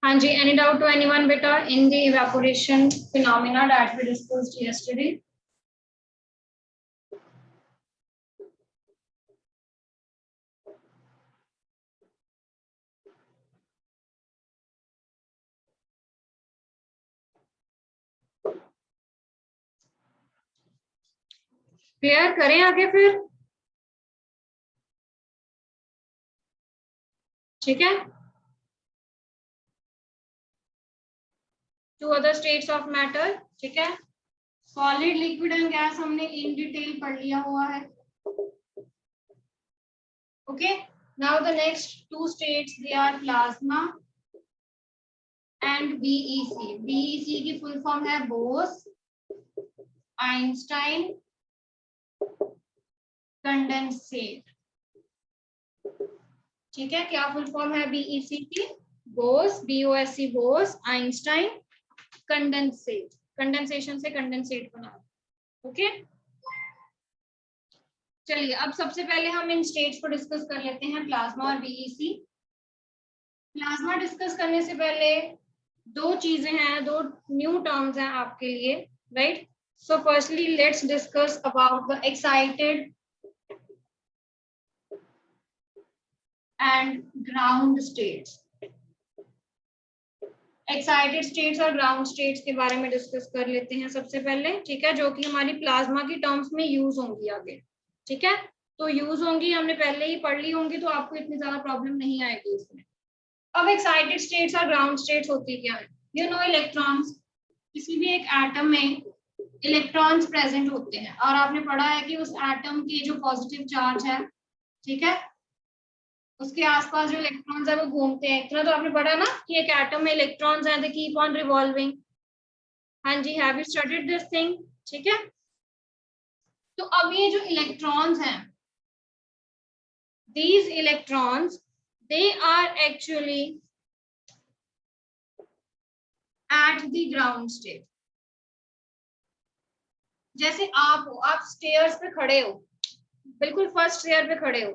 हाँ जी, any doubt to anyone बेटा in the evaporation phenomena that we discussed yesterday? Clear करें आगे फिर, ठीक है। Two other states of matter, ठीक है। सॉलिड, लिक्विड एंड गैस हमने इन डिटेल पढ़ लिया हुआ है। Okay, now the next two states they are plasma and BEC. BEC की फुल फॉर्म है बोस आइंस्टाइन कंडेंसेट, ठीक है। क्या फुल फॉर्म है बीईसी की? बोस, बीओएससी बोस आइंस्टाइन कंडेंसेट, कंडेंसेशन से कंडेंसेट बना। ओके, चलिए अब सबसे पहले हम इन स्टेट्स को डिस्कस कर लेते हैं, प्लाज्मा और बीईसी। प्लाज्मा डिस्कस करने से पहले दो चीजें हैं, दो न्यू टर्म्स हैं आपके लिए, right. So firstly let's discuss about the excited and ground states. Excited states और ग्राउंड स्टेट्स के बारे में डिस्कस कर लेते हैं सबसे पहले, ठीक है, जो कि हमारी प्लाज्मा की टर्म्स में यूज होंगी आगे, ठीक है। तो यूज होंगी, हमने पहले ही पढ़ ली होंगी, तो आपको इतनी ज्यादा प्रॉब्लम नहीं आएगी इसमें। अब एक्साइटेड स्टेट्स और ग्राउंड स्टेट्स होती क्या है? यू नो इलेक्ट्रॉन्स, किसी भी एक एटम में इलेक्ट्रॉन्स प्रेजेंट होते हैं, और आपने पढ़ा है कि उस एटम की जो पॉजिटिव चार्ज है, ठीक है, उसके आसपास जो इलेक्ट्रॉन्स है वो घूमते हैं। इतना तो आपने पढ़ा ना कि एक एटम में इलेक्ट्रॉन्स हैं, दे कीप ऑन रिवॉल्विंग। हाँ जी, have you studied this thing, ठीक है। तो अब ये जो इलेक्ट्रॉन्स हैं, these electrons, they are actually at the ground state। जैसे आप हो, आप स्टेयर्स पे खड़े हो, बिल्कुल फर्स्ट स्टेयर पे खड़े हो,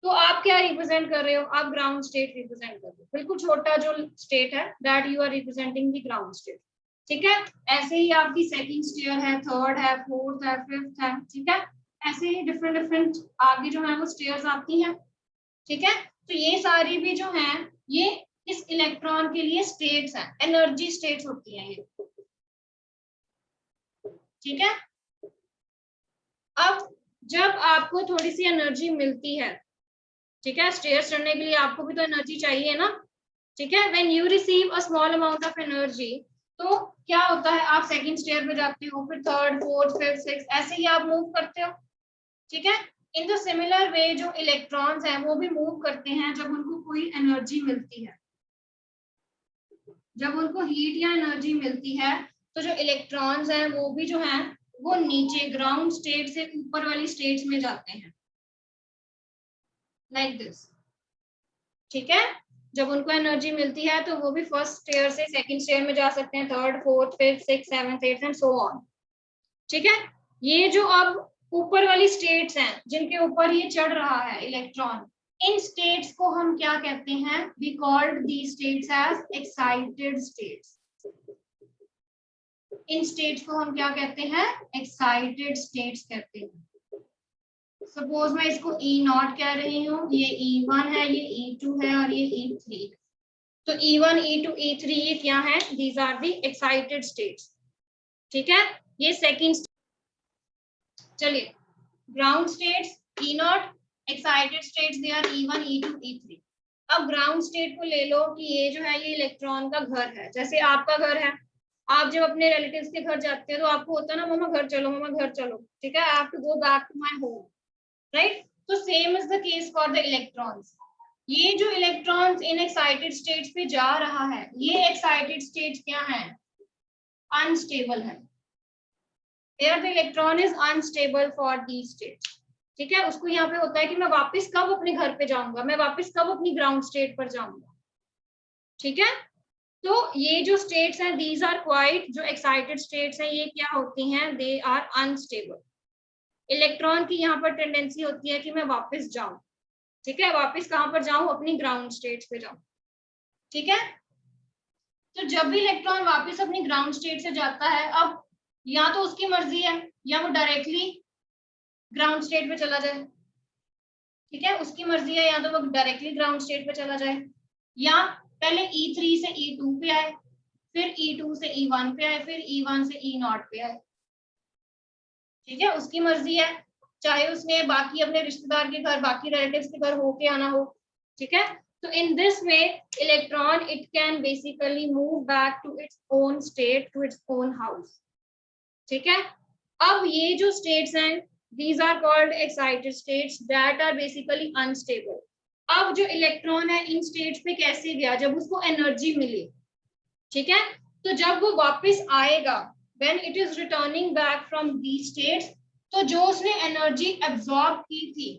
तो आप क्या रिप्रेजेंट कर रहे हो? आप ग्राउंड स्टेट रिप्रेजेंट कर रहे हो। बिल्कुल छोटा जो स्टेट है, that you are representing the ground state, ठीक है। ऐसे ही आपकी सेकंड स्टेयर है, थर्ड है, फोर्थ है, फिफ्थ है, ठीक है। ऐसे ही डिफरेंट डिफरेंट आगे जो है वो स्टेयर्स आती हैं, ठीक है। तो ये सारी भी जो हैं, ये इस इलेक्ट्रॉन के लिए स्टेट्स हैं, एनर्जी स्टेट्स होती हैं ये, ठीक है। अब जब आपको थोड़ी सी एनर्जी मिलती है, ठीक है, स्टेयर्स चढ़ने के लिए आपको भी तो एनर्जी चाहिए ना, ठीक है। When you receive a small amount of energy, तो क्या होता है, आप सेकंड स्टेयर पे जाते हो, फिर थर्ड, फोर्थ, फिफ्थ, सिक्स, ऐसे ही आप मूव करते हो, ठीक है। इन द सिमिलर वे जो इलेक्ट्रॉन्स हैं वो भी मूव करते हैं जब उनको कोई एनर्जी मिलती है। जब उनको हीट या एनर्जी मिलती है, तो जो इलेक्ट्रॉन्स हैं वो भी जो हैं वो नीचे ग्राउंड स्टेट से ऊपर वाली स्टेट्स में जाते हैं, लाइक दिस, ठीक है। जब उनको एनर्जी मिलती है तो वो भी फर्स्ट स्टेयर से सेकंड स्टेयर में जा सकते हैं, third, fourth, fifth, six, seventh, eighth and so on, ठीक है। ये जो अब ऊपर वाली स्टेट्स हैं जिनके ऊपर ये चढ़ रहा है इलेक्ट्रॉन, इन स्टेट्स को हम क्या कहते हैं? We called the states as excited states. इन स्टेट्स को हम क्या कहते हैं? एक्साइटेड स्टेट्स कहते हैं। सपोज मैं इसको E0 कह रही हूँ, ये E1 है, ये E2 है और ये E3। तो E1, E2, E3 ये क्या है? These are the excited states, ठीक है। ये सेकंड, चलिए ground states E0, excited states they are E1, E2, E3। अब ग्राउंड स्टेट को ले लो कि ये जो है ये इलेक्ट्रॉन का घर है, जैसे आपका घर है। आप जब अपने रिलेटिव्स के घर जाते हैं तो आपको होता है ना, मम्मा घर चलो, मम्मा घर चलो, ठीक है, I have to go back to my home, right. तो same is the case for the electrons. ये जो इलेक्ट्रॉन्स इन एक्साइटेड स्टेट्स पे जा रहा है, ये एक्साइटेड स्टेट्स क्या है? अनस्टेबल है। Here the electron is unstable for these states, ठीक है। उसको यहाँ पे होता है कि मैं वापस कब अपने घर पे जाऊंगा, मैं वापस कब अपनी ग्राउंड स्टेट पर जाऊंगा, ठीक है। तो ये जो स्टेट्स हैं, दीज आर क्वाइट, जो एक्साइटेड स्टेट्स हैं ये क्या होती हैं? They are unstable. इलेक्ट्रॉन की यहाँ पर टेंडेंसी होती है कि मैं वापस जाऊं, ठीक है, वापस कहाँ पर जाऊं? अपनी ग्राउंड स्टेट पे जाऊं, ठीक है। तो जब भी इलेक्ट्रॉन वापस अपनी ग्राउंड स्टेट से जाता है, अब या तो उसकी मर्जी है या वो डायरेक्टली ग्राउंड स्टेट पे चला जाए, ठीक है, उसकी मर्जी है, या तो वो डायरेक्टली ग्राउंड स्टेट पे चला जाए, या पहले E3 से E2 पे आए, फिर E2 से E1 पे आए, फिर E1 से E0 पे आए, ठीक है, उसकी मर्जी है, चाहे उसने बाकी अपने रिश्तेदार के घर, बाकी रिलेटिव्स के घर होके आना हो, ठीक है। तो in this way electron it can basically move back to its own state, to its own house, ठीक है। अब ये जो स्टेट्स हैं, these are called excited states that are basically unstable. अब जो इलेक्ट्रॉन है इन स्टेट्स पे कैसे गया, जब उसको एनर्जी मिली, ठीक है, तो जब वो वापस आएगा, when it is returning back from these states, तो जो उसने एनर्जी एब्जॉर्ब की थी,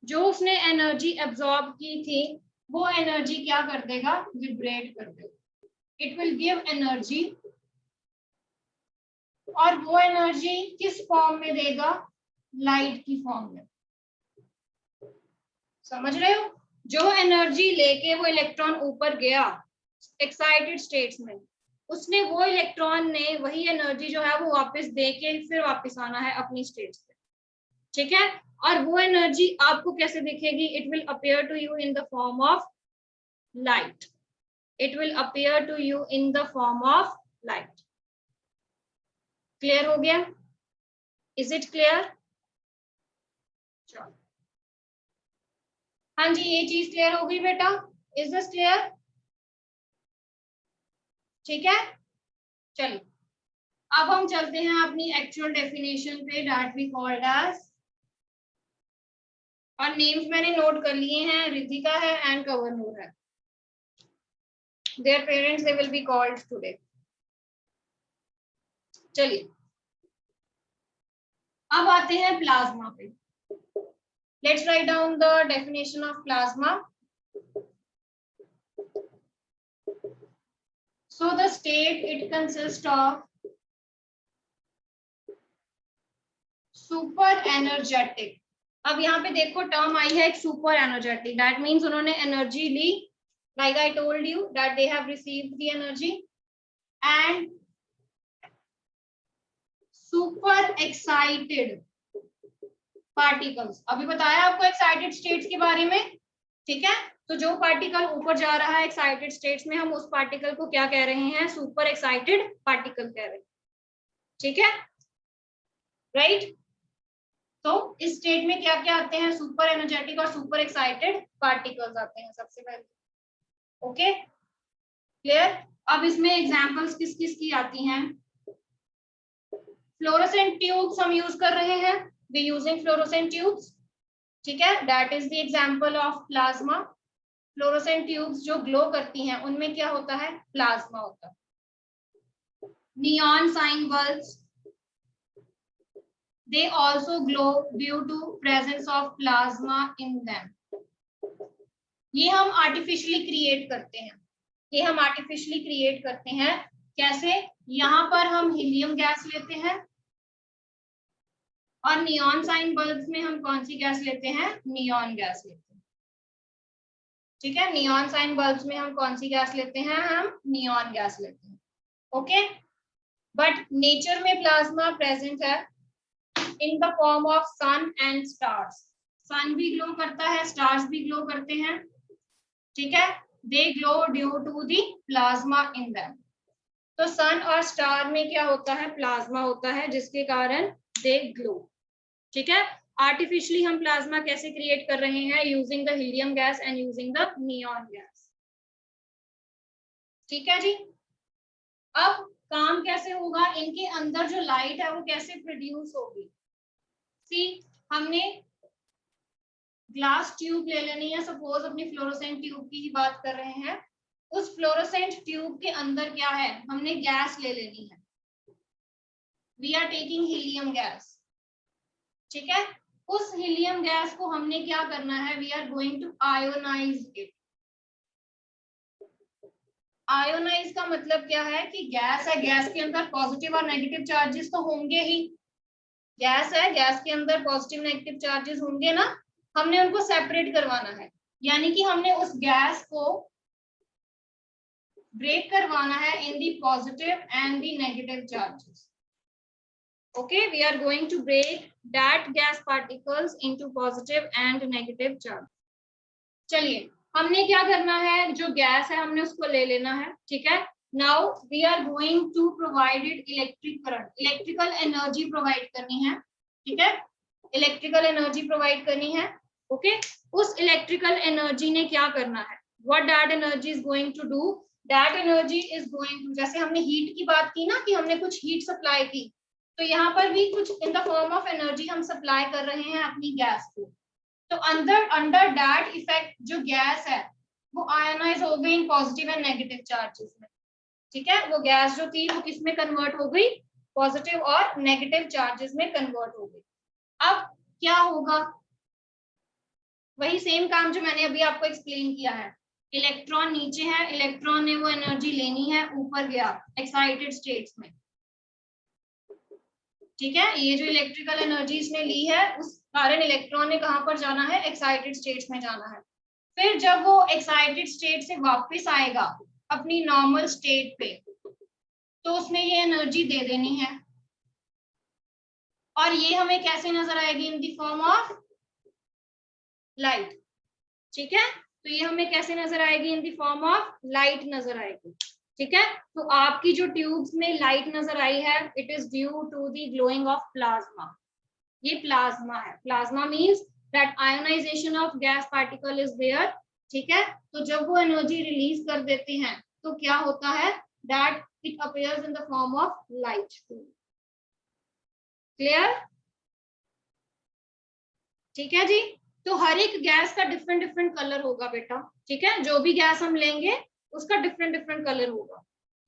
जो उसने एनर्जी एब्जॉर्ब की थी, वो एनर्जी क्या कर देगा, लिबरेट कर देगा, इट विल गिव एनर्जी, और वो एनर्जी किस फॉर्म में देगा, लाइट की फॉर्म में, समझ रहे हो, जो एनर्जी लेके वो इलेक्ट्रॉन ऊपर गया एक्साइटेड स्टेट्स में, उसने वो इलेक्ट्रॉन ने वही एनर्जी जो है वो वापस देके फिर वापस आना है अपनी स्टेट्स पे, ठीक है। और वो एनर्जी आपको कैसे दिखेगी, it will appear to you in the form of light, it will appear to you in the form of light. Clear हो गया, इज इट क्लियर? चलो, हाँ जी, ये चीज क्लियर हो गई बेटा, इज दिस क्लियर? ठीक है, चलिए अब हम चलते हैं अपनी एक्चुअल डेफिनेशन पे, दैट वी कॉल्ड एज, और नेम्स मैंने नोट कर लिए हैं, रितिका है एंड कंवरनूर है, their parents they will be called today. चलिए अब आते हैं प्लाज्मा पे, let's write down the definition of plasma. So the state it consists of super energetic। अब यहाँ पे देखो टर्म आई है एक सुपर एनर्जेटिक, दैट मीन्स उन्होंने एनर्जी ली, like I told you that they have received the energy, and super excited particles, अभी बताया आपको एक्साइटेड स्टेट्स के बारे में, ठीक है। तो जो पार्टिकल ऊपर जा रहा है एक्साइटेड स्टेट्स में, हम उस पार्टिकल को क्या कह रहे हैं, सुपर एक्साइटेड पार्टिकल कह रहे हैं, ठीक है, राइट। तो इस स्टेट में क्या क्या आते हैं, सुपर एनर्जेटिक और सुपर एक्साइटेड पार्टिकल्स आते हैं सबसे पहले, ओके क्लियर। अब इसमें एग्जांपल्स किस किस की आती हैं, फ्लोरोसेंट ट्यूब्स हम यूज कर रहे हैं, वी यूजिंग फ्लोरोसेंट ट्यूब्स, ठीक है, that is the example of plasma. Fluorescent tubes जो ग्लो करती हैं उनमें क्या होता है, प्लाज्मा होता है। Neon sign bulbs, they also glow due to presence of plasma in them। ये हम आर्टिफिशियली क्रिएट करते हैं, ये हम आर्टिफिशियली क्रिएट करते हैं, कैसे, यहाँ पर हम हीलियम गैस लेते हैं, और नियॉन साइन बल्ब्स में हम कौन सी गैस लेते हैं, नियॉन गैस लेते हैं, ठीक है, नियॉन साइन बल्ब्स में हम कौन सी गैस लेते हैं, हम नियॉन गैस लेते हैं, ओके। बट नेचर में प्लाज्मा प्रेजेंट है in the form of sun and stars। सन भी ग्लो करता है, स्टार्स भी ग्लो करते हैं, ठीक है, they glow due to the plasma in them। तो सन और स्टार में क्या होता है, प्लाज्मा होता है, जिसके कारण they glow, ठीक है। आर्टिफिशियली हम प्लाज्मा कैसे क्रिएट कर रहे हैं, using the helium gas and using the neon gas, ठीक है जी। अब काम कैसे होगा, इनके अंदर जो लाइट है वो कैसे प्रोड्यूस होगी, सी हमने ग्लास ट्यूब ले लेनी है, सपोज अपनी फ्लोरोसेंट ट्यूब की ही बात कर रहे हैं, उस फ्लोरोसेंट ट्यूब के अंदर क्या है, हमने गैस ले लेनी है, we are taking helium gas, ठीक है। उस हीलियम गैस को हमने क्या करना है, we are going to ionize it. Ionize का मतलब क्या है कि गैस है, गैस के अंदर पॉजिटिव और नेगेटिव चार्जेस तो होंगे ही, गैस है, गैस के अंदर पॉजिटिव नेगेटिव चार्जेस होंगे ना, हमने उनको सेपरेट करवाना है, यानी कि हमने उस गैस को ब्रेक करवाना है in the positive and the negative charges. Okay, we are going to break that gas particles into positive and negative charge. चलिए, हमने क्या करना है, जो गैस है हमने उसको ले लेना है, ठीक है. Now we are going to provide it electric current, electrical energy provide करनी है, ठीक है. Electrical energy provide करनी है, okay. उस electrical energy ने क्या करना है, what that energy is going to do, that energy is going to, जैसे हमने हीट की बात की ना कि हमने कुछ हीट सप्लाई की, तो यहाँ पर भी कुछ इन द फॉर्म ऑफ एनर्जी हम सप्लाई कर रहे हैं अपनी गैस को. तो अंडर दैट इफेक्ट जो गैस है वो आयनाइज हो गई in positive and negative charges में, ठीक है. वो गैस जो थी वो किस में कन्वर्ट हो गई, पॉजिटिव और नेगेटिव चार्जेस में कन्वर्ट हो गई. अब क्या होगा, वही सेम काम जो मैंने अभी आपको एक्सप्लेन किया है. इलेक्ट्रॉन नीचे है, इलेक्ट्रॉन ने वो एनर्जी लेनी है, ऊपर गया एक्साइटेड स्टेट्स में, ठीक है. ये जो इलेक्ट्रिकल एनर्जी इसने ली है उस कारण इलेक्ट्रॉन ने कहां पर जाना है, एक्साइटेड स्टेट्स में जाना है. फिर जब वो एक्साइटेड स्टेट से वापस आएगा अपनी नॉर्मल स्टेट पे, तो उसने ये एनर्जी दे देनी है, और ये हमें कैसे नजर आएगी, इन द फॉर्म ऑफ लाइट, ठीक है. तो ये हमें कैसे नजर आएगी, इन द फॉर्म ऑफ लाइट नजर आएगी, ठीक है. तो आपकी जो ट्यूब्स में लाइट नजर आई है, it is due to the glowing of plasma. ये प्लाज्मा है. Plasma means that ionization of gas particle is there, ठीक है. तो जब वो एनर्जी रिलीज कर देते हैं तो क्या होता है, that it appears in the form of light. Clear, ठीक है जी. तो हर एक गैस का डिफरेंट डिफरेंट कलर होगा बेटा, ठीक है. जो भी गैस हम लेंगे उसका डिफरेंट डिफरेंट कलर होगा.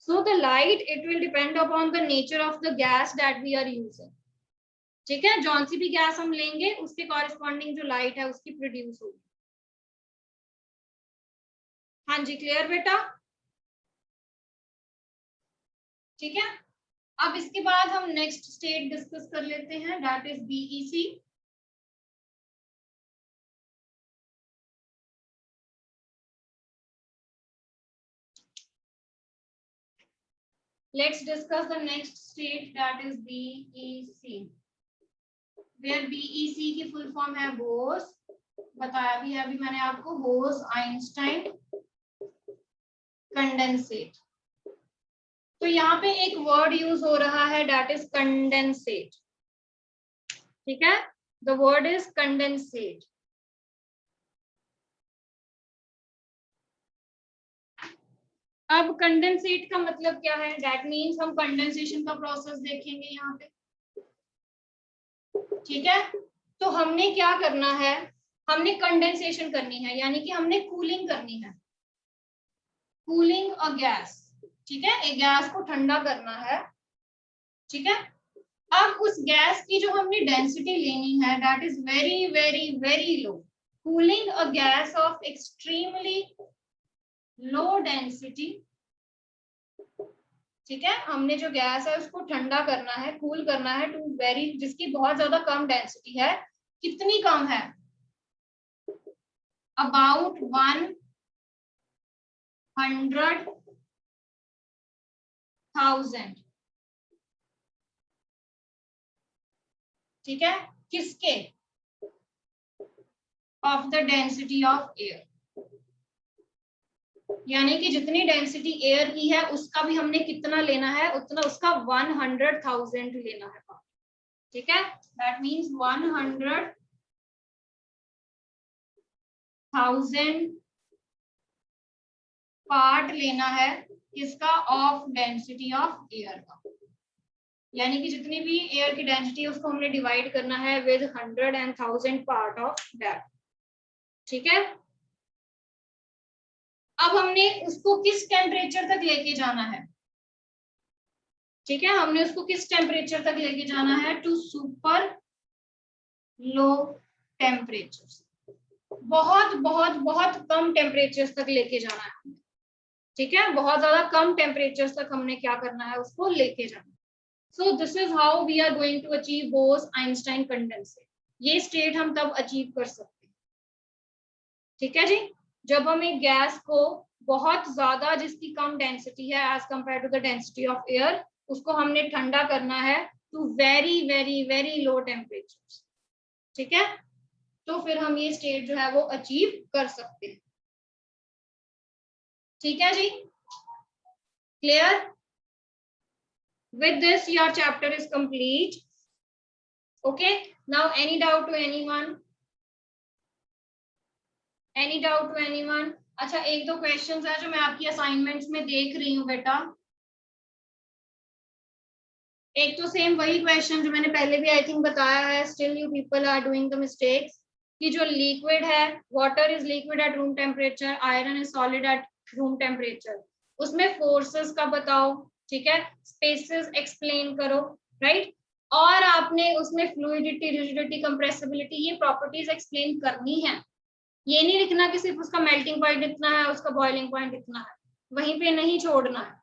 So the light, it will depend upon the nature of the gas that we are using, ठीक है. जौन सी भी गैस हम लेंगे उसके कॉरेस्पॉन्डिंग जो लाइट है उसकी प्रोड्यूस होगी. हाँ जी, क्लियर बेटा, ठीक है. अब इसके बाद हम नेक्स्ट स्टेट डिस्कस कर लेते हैं, that is BEC. Let's discuss the next state, that is BEC. Where BEC की फुल फॉर्म है बोस, बताया भी है अभी मैंने आपको, बोस आइंस्टाइन कंडेंसेट. तो यहाँ पे एक वर्ड यूज हो रहा है, दैट इज कंडेंसेट, ठीक है. The word is condensate. अब कंडेंसेट का मतलब क्या है, दैट मीन्स हम कंडेंसेशन का प्रोसेस देखेंगे यहाँ पे, ठीक है. तो हमने क्या करना है, हमने कंडेंसेशन करनी है, यानी कि हमने कूलिंग करनी है, कूलिंग अ गैस, ठीक है. एक गैस को ठंडा करना है, ठीक है. अब उस गैस की जो हमने डेंसिटी लेनी है, that is very very very low. Cooling a gas off extremely low density, ठीक है. हमने जो गैस है उसको ठंडा करना है, कूल करना है टू वेरी, जिसकी बहुत ज्यादा कम डेंसिटी है. कितनी कम है, अबाउट 100,000, ठीक है. किसके, of the density of air, यानी कि जितनी डेंसिटी एयर की है उसका भी हमने कितना लेना है, उतना उसका 100,000 लेना है, ठीक है. दैट मीन्स 100,000 पार्ट लेना है किसका, ऑफ डेंसिटी ऑफ एयर का, यानी कि जितनी भी एयर की डेंसिटी है उसको हमने डिवाइड करना है with 100 and 1000 part of that, ठीक है. अब हमने उसको किस टेम्परेचर तक लेके जाना है, ठीक है. हमने उसको किस टेम्परेचर तक लेके जाना है, टू सुपर लो टेम्परेचर, बहुत बहुत बहुत कम टेम्परेचर तक लेके जाना है, ठीक है. बहुत ज्यादा कम टेम्परेचर तक हमने क्या करना है, उसको लेके जाना. So this is how we are going to achieve Bose Einstein condensate. ये स्टेट हम तब अचीव कर सकते हैं, ठीक है जी. जब हम एक गैस को बहुत ज्यादा, जिसकी कम डेंसिटी है as compare to the density of air, उसको हमने ठंडा करना है to very very very low temperature, ठीक है, तो फिर हम ये स्टेट जो है वो अचीव कर सकते हैं। ठीक है जी, clear? With this your chapter is complete. Okay, now any doubt to anyone? Any doubt to anyone? अच्छा, एक दो क्वेश्चंस है जो मैं आपकी असाइनमेंट्स में देख रही हूँ बेटा। एक तो सेम वही क्वेश्चन जो मैंने पहले भी आई थिंक बताया है, still you people are doing the mistakes, कि जो लिक्विड है, water is liquid at room temperature, iron is solid at room temperature, उसमें फोर्सेस का बताओ, ठीक है, स्पेसेस एक्सप्लेन करो, राइट, और आपने उसमें फ्लूइडिटी, रिजिडिटी, कंप्रेसिबिलिटी, ये प्रॉपर्टीज एक्सप्लेन करनी है। ये नहीं लिखना कि सिर्फ उसका मेल्टिंग पॉइंट इतना है, उसका बॉइलिंग पॉइंट इतना है, वहीं पे नहीं छोड़ना है।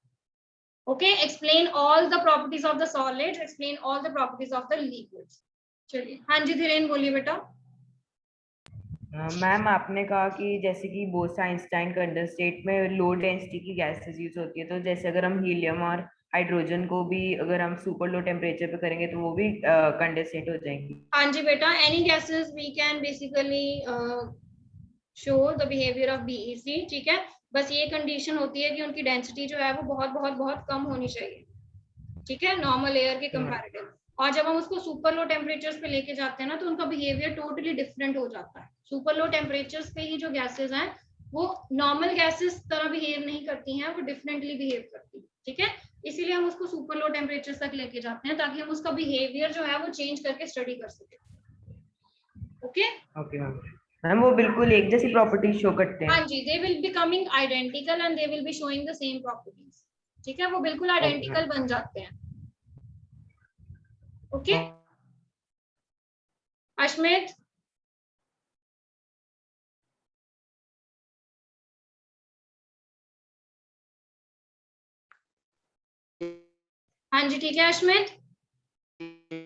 Okay, explain all the properties of the solids, explain all the properties of the liquids. चलिए, हाँ जी धीरेन बोलिए बेटा। मैम आपने कहा कि जैसे कि बोस-आइंस्टाइन कंडेंसेट में लो डेंसिटी की गैसेस यूज होती है, तो जैसे अगर हम हीलियम और हाइड्रोजन को भी अगर हम सुपर लो टेम्परेचर पे करेंगे तो वो भी कंडेंसेट हो जाएंगी। हाँ जी बेटा, any gases we can basically show the behaviour of BEC, ठीक है, बस ये कंडीशन होती है कि उनकी डेंसिटी जो है वो बहुत बहुत बहुत कम होनी चाहिए, ठीक है, नॉर्मल एयर के कंपैरेटिव। और जब हम उसको सुपर लो टेम्परेचर्स पे लेके जाते हैं ना, तो उनका बिहेवियर टोटली डिफरेंट हो जाता है। सुपर लो टेम्परेचर्स पे ही जो गैसेस हैं वो नॉर्मल गैसेस तरह बिहेव नहीं करती हैं, वो डिफरेंटली बिहेव करती हैं, ठीक है, इसीलिए हम उसको सुपर लो टेम्परेचर तक लेके जाते हैं ताकि हम उसका बिहेवियर जो है वो चेंज करके स्टडी कर सके। ओके ओके मैम, वो बिल्कुल एक जैसी प्रॉपर्टीज शो करते हैं। हाँ जी, they will becoming identical and they will be showing the same properties, ठीक है, वो बिल्कुल आइडेंटिकल बन जाते हैं। ओके अश्मित, हाँ जी ठीक है Ashmit.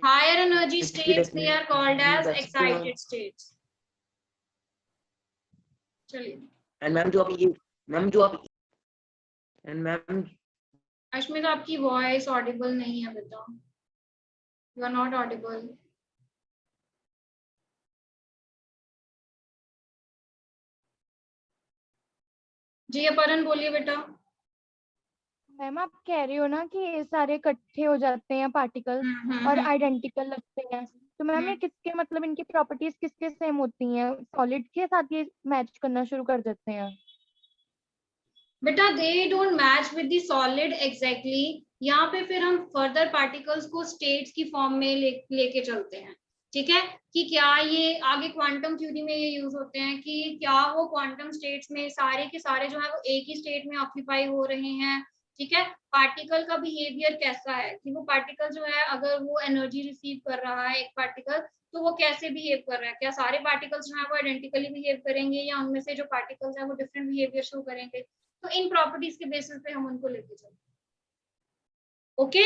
Higher energy states they are called as excited states. चलिए एंड मैम जो आप एंड मैम अश्मित, आपकी वॉइस ऑडिबल नहीं है बेटा, यू आर नॉट ऑडिबल। जी अपरन बोलिए बेटा। मैम आप कह रही हो ना कि ये सारे इकट्ठे हो जाते हैं पार्टिकल्स और आइडेंटिकल लगते हैं, तो मैम ये किसके मतलब इनकी प्रॉपर्टीज किसके सेम होती हैं? सॉलिड के साथ ये मैच करना शुरू कर देते हैं? बेटा they don't match with the solid exactly, यहाँ पे फिर हम फर्दर पार्टिकल्स को स्टेट्स की फॉर्म में लेके चलते हैं, ठीक है, कि क्या ये आगे क्वांटम थ्योरी में ये यूज होते हैं कि क्या वो क्वांटम स्टेट्स में सारे के सारे जो है वो एक ही स्टेट में ऑक्यूपाई हो रहे हैं, ठीक है, पार्टिकल का बिहेवियर कैसा है, कि वो पार्टिकल जो है अगर वो एनर्जी रिसीव कर रहा है एक पार्टिकल, तो वो कैसे बिहेव कर रहा है, क्या सारे पार्टिकल्स जो है वो आइडेंटिकली बिहेव करेंगे या उनमें से जो पार्टिकल्स है वो डिफरेंट बिहेवियर शो करेंगे, तो इन प्रॉपर्टीज के बेसिस पे हम उनको लेके चलते हैं। ओके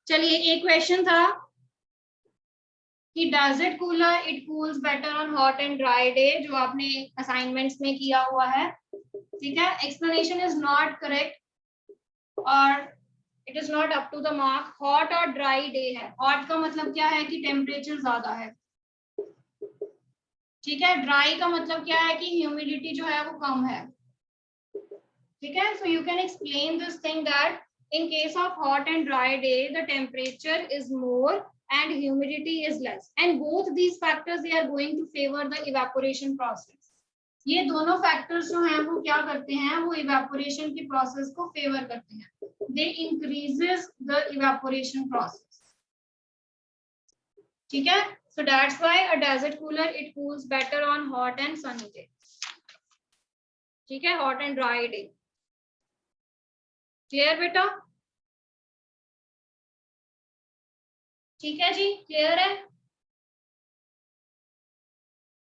चलिए, एक क्वेश्चन था कि does it cooler, it cools better on hot and dry day, जो आपने असाइनमेंट्स में किया हुआ है, ठीक है, एक्सप्लेनेशन इज नॉट करेक्ट और it is not up to the mark. Hot और ड्राई डे है, हॉट का मतलब क्या है कि टेम्परेचर ज्यादा है, ठीक है, ड्राई का मतलब क्या है कि ह्यूमिडिटी जो है वो कम है, ठीक है, so you can explain this thing that in case of hot and dry day the temperature is more and humidity is less, and both these factors they are going to favor the evaporation process। ये दोनों factors जो हैं वो क्या करते हैं, वो evaporation की प्रोसेस को फेवर करते हैं, दे इंक्रीजेस द इवेपोरेशन प्रोसेस, ठीक है, so that's why a desert cooler it cools better on hot and sunny day, ठीक है, hot and dry day। Clear बेटा? ठीक है जी, क्लियर है।